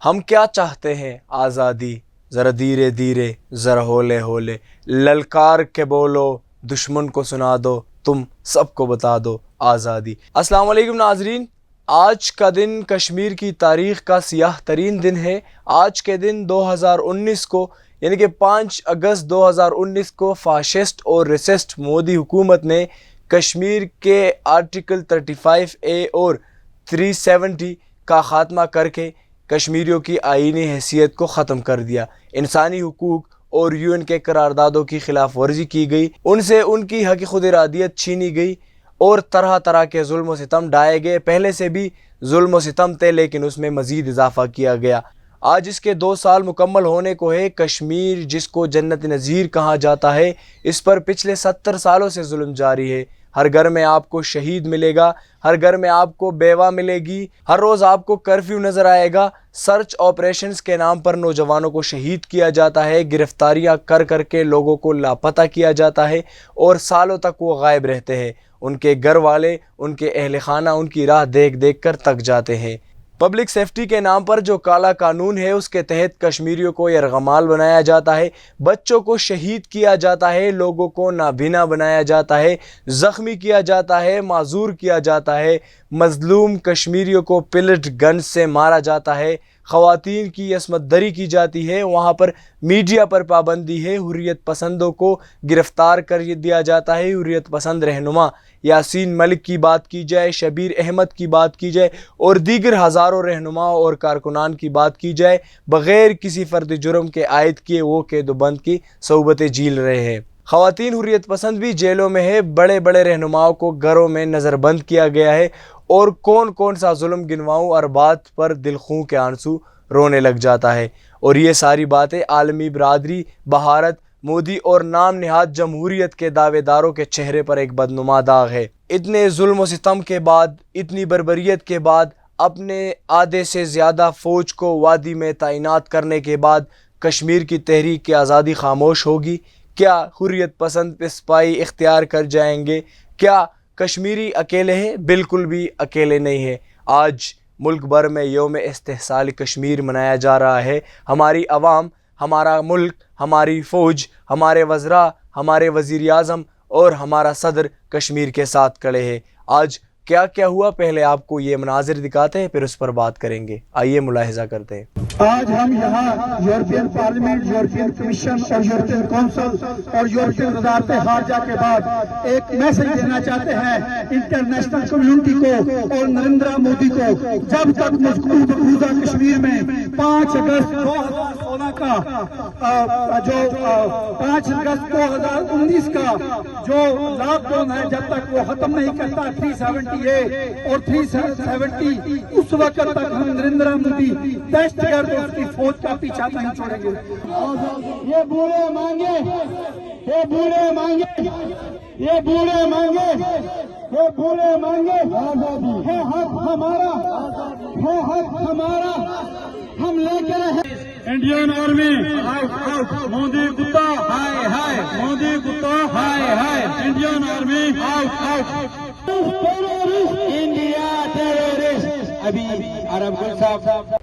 ہم کیا چاہتے ہیں آزادی، ذرا دھیرے دھیرے ذرا ہولے ہولے، للکار کے بولو دشمن کو سنا دو، تم سب کو بتا دو آزادی۔ السلام علیکم ناظرین، آج کا دن کشمیر کی تاریخ کا سیاہ ترین دن ہے۔ آج کے دن 2019 کو یعنی کہ 5 اگست 2019 کو فاشسٹ اور ریسسٹ مودی حکومت نے کشمیر کے آرٹیکل 35A اور 370 کا خاتمہ کر کے کشمیریوں کی آئینی حیثیت کو ختم کر دیا۔ انسانی حقوق اور UN کے قراردادوں کی خلاف ورزی کی گئی، ان سے ان کی حق خود ارادیت چھینی گئی اور طرح طرح کے ظلم و ستم ڈھائے گئے۔ پہلے سے بھی ظلم و ستم تھے لیکن اس میں مزید اضافہ کیا گیا۔ آج اس کے 2 سال مکمل ہونے کو ہے۔ کشمیر جس کو جنت نظیر کہا جاتا ہے، اس پر پچھلے 70 سالوں سے ظلم جاری ہے۔ ہر گھر میں آپ کو شہید ملے گا، ہر گھر میں آپ کو بیوہ ملے گی، ہر روز آپ کو کرفیو نظر آئے گا۔ سرچ آپریشنز کے نام پر نوجوانوں کو شہید کیا جاتا ہے، گرفتاریاں کر کر کے لوگوں کو لاپتہ کیا جاتا ہے اور سالوں تک وہ غائب رہتے ہیں۔ ان کے گھر والے، ان کے اہل خانہ ان کی راہ دیکھ دیکھ کر تک جاتے ہیں۔ پبلک سیفٹی کے نام پر جو کالا قانون ہے، اس کے تحت کشمیریوں کو یرغمال بنایا جاتا ہے، بچوں کو شہید کیا جاتا ہے، لوگوں کو نابینا بنایا جاتا ہے، زخمی کیا جاتا ہے، معذور کیا جاتا ہے، مظلوم کشمیریوں کو پلیٹ گن سے مارا جاتا ہے، خواتین کی عصمت دری کی جاتی ہے، وہاں پر میڈیا پر پابندی ہے، حریت پسندوں کو گرفتار کر دیا جاتا ہے۔ حریت پسند رہنما یاسین ملک کی بات کی جائے، شبیر احمد کی بات کی جائے اور دیگر ہزاروں رہنما اور کارکنان کی بات کی جائے، بغیر کسی فرد جرم کے عائد کیے وہ قید و بند کی صعوبتیں جھیل رہے ہیں۔ خواتین حریت پسند بھی جیلوں میں ہے، بڑے بڑے رہنماؤں کو گھروں میں نظر بند کیا گیا ہے، اور کون کون سا ظلم گنواؤں اور بات پر دل خوں کے آنسو رونے لگ جاتا ہے۔ اور یہ ساری باتیں عالمی برادری، بھارت، مودی اور نام نہاد جمہوریت کے دعوے داروں کے چہرے پر ایک بدنما داغ ہے۔ اتنے ظلم و ستم کے بعد، اتنی بربریت کے بعد، اپنے آدھے سے زیادہ فوج کو وادی میں تعینات کرنے کے بعد کشمیر کی تحریک کی آزادی خاموش ہوگی؟ کیا حریت پسند پسپائی اختیار کر جائیں گے؟ کیا کشمیری اکیلے ہیں؟ بالکل بھی اکیلے نہیں ہیں۔ آج ملک بھر میں یوم استحصال کشمیر منایا جا رہا ہے۔ ہماری عوام، ہمارا ملک، ہماری فوج، ہمارے وزراء، ہمارے وزیر اعظم اور ہمارا صدر کشمیر کے ساتھ کھڑے ہیں۔ آج کیا کیا ہوا، پہلے آپ کو یہ مناظر دکھاتے ہیں پھر اس پر بات کریں گے۔ آئیے ملاحظہ کرتے ہیں۔ آج ہم یہاں یورپین پارلیمنٹ، یورپین کمیشن اور یورپین کونسل اور یورپین وزارت خارجہ کے بعد ایک میسج دینا چاہتے ہیں انٹرنیشنل کمیونٹی کو اور نریندر مودی کو۔ جب تک مقبوضہ کشمیر میں 5 اگست 2016 کا جو 5 اگست 2019 کا جو لاک ڈاؤن ہے، جب تک وہ ختم نہیں کرتا 370A اور 370، اس وقت تک ہم نریندر مودی دہشت گرد اس کی فوج کا پیچھا نہیں چھوڑیں گے۔ یہ بوڑھے مانگے، یہ بوڑھے مانگے، یہ بوڑھے مانگے، یہ بوڑھے مانگے، ہے حق ہمارا، ہے حق ہمارا، ہم لے کے رہے۔ انڈین آرمی مودی کتا ہائے ہائے، مودی کتا ہائے ہائے، انڈین آرمی انڈیا ٹیرورسٹ۔ ابھی عرب گل صاحب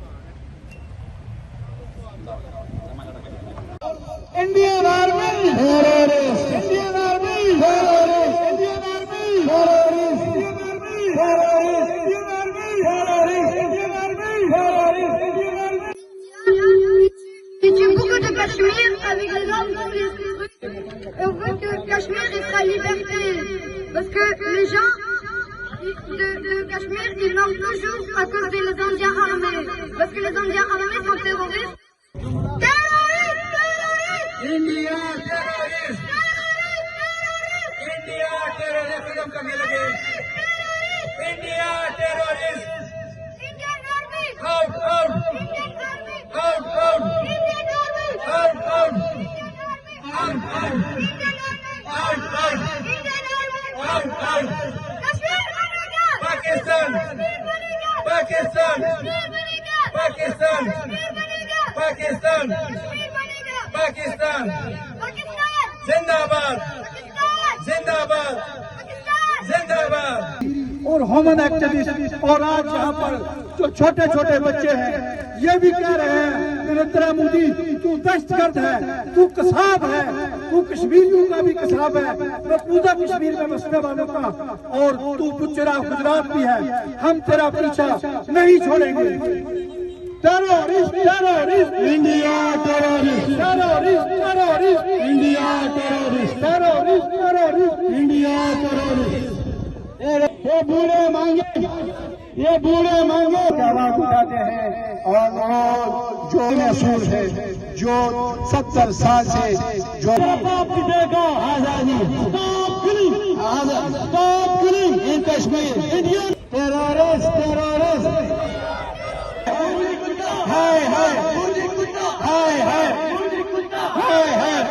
Indian army terrorist, Indian army terrorist, Indian army terrorist, Indian army terrorist, Indian army terrorist, Indian army terrorist. J'aime beaucoup de Cachemire avec les hommes et on veut que Cachemire sera liberté. Parce que les gens de Cachemire, ils meurent toujours à cause des Indiens armés. Parce que les Indiens armés sont terroristes. Terroristes, terroristes, India terrorist, India terrorist کرنے لگے، India terrorist, Indian Army, out out Indian Army, out out Indian Army, out out Indian Army, out out Indian Army, out out Indian Army, out out Kashmir بنےگا، Pakistan, Kashmir بنےگا، Pakistan, Kashmir بنےگا، Pakistan, Kashmir بنےگا، Pakistan, Kashmir بنےگا، پاکستان، پاکستان، زندہ باد، پاکستان، زندہ باد، پاکستان۔ زندہ باد۔ اور ہومن ایکٹیوسٹ، اور آج یہاں پر جو چھوٹے چھوٹے بچے ہیں یہ بھی کہہ رہے ہیں کہ نریندر مودی تو دہشت گرد ہے، تو قصاب ہے، تو کشمیریوں کا بھی قصاب ہے، مقبوضہ کشمیر میں بسنے والوں کا، اور تو بچرا گجرات بھی ہے، ہم تیرا پیچھا نہیں چھوڑیں گے۔ Terrorist terrorist India, terrorist terrorist terrorist India, terrorist terrorist terrorist India, terrorist. یہ بوڑھے مانگے، یہ بوڑھے مانگے کی آواز اٹھاتے ہیں، اور وہ جو محسوس ہے، جو 70 سال سے جو دے گا آزادی، اسٹاپ کلنگ، اسٹاپ کلنگ ان کشمیر، انڈین ٹیرورسٹ ٹیرورسٹ، ہائے ہائے ہائے ہائے ہائے ہائے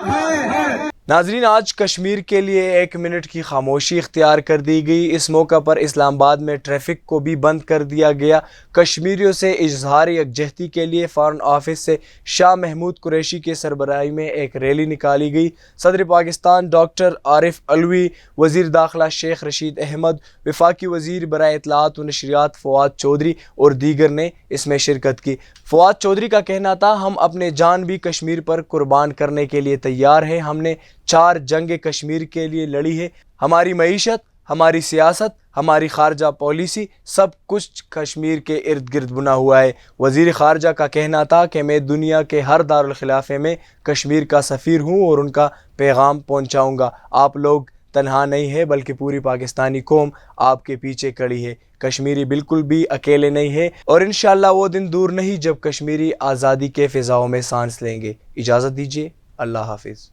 ہائے ہائے۔ ناظرین، آج کشمیر کے لیے 1 منٹ کی خاموشی اختیار کر دی گئی۔ اس موقع پر اسلام آباد میں ٹریفک کو بھی بند کر دیا گیا۔ کشمیریوں سے اظہار یکجہتی کے لیے فارن آفس سے شاہ محمود قریشی کے سربراہی میں ایک ریلی نکالی گئی۔ صدر پاکستان ڈاکٹر عارف علوی، وزیر داخلہ شیخ رشید احمد، وفاقی وزیر برائے اطلاعات و نشریات فواد چودھری اور دیگر نے اس میں شرکت کی۔ فواد چودھری کا کہنا تھا، ہم اپنے جان بھی کشمیر پر قربان کرنے کے لیے تیار ہیں۔ ہم نے 4 جنگیں کشمیر کے لیے لڑی ہے۔ ہماری معیشت، ہماری سیاست، ہماری خارجہ پالیسی، سب کچھ کشمیر کے ارد گرد بنا ہوا ہے۔ وزیر خارجہ کا کہنا تھا کہ میں دنیا کے ہر دارالخلافے میں کشمیر کا سفیر ہوں اور ان کا پیغام پہنچاؤں گا۔ آپ لوگ تنہا نہیں ہے بلکہ پوری پاکستانی قوم آپ کے پیچھے کھڑی ہے۔ کشمیری بالکل بھی اکیلے نہیں ہے، اور انشاءاللہ وہ دن دور نہیں جب کشمیری آزادی کے فضاؤں میں سانس لیں گے۔ اجازت دیجیے، اللہ حافظ۔